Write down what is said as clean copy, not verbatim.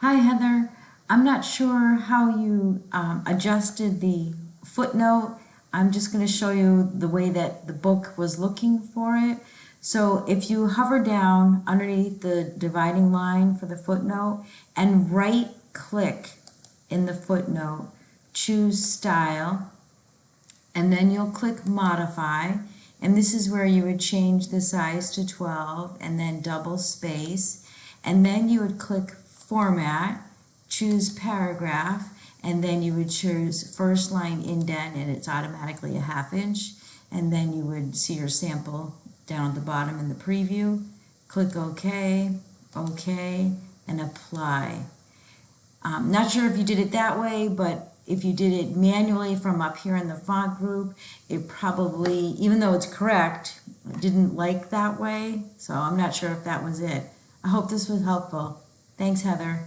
Hi, Heather. I'm not sure how you adjusted the footnote. I'm just going to show you the way that the book was looking for it. So if you hover down underneath the dividing line for the footnote and right click in the footnote, choose style, and then you'll click modify, and this is where you would change the size to 12 and then double space, and then you would click format, choose paragraph, and then you would choose first line indent, and it's automatically a 1/2 inch, and then you would see your sample down at the bottom in the preview. Click OK, OK, and apply. Not sure if you did it that way, but if you did it manually from up here in the font group, it probably, even though it's correct, it didn't like that way. So I'm not sure if that was it. I hope this was helpful. Thanks, Heather.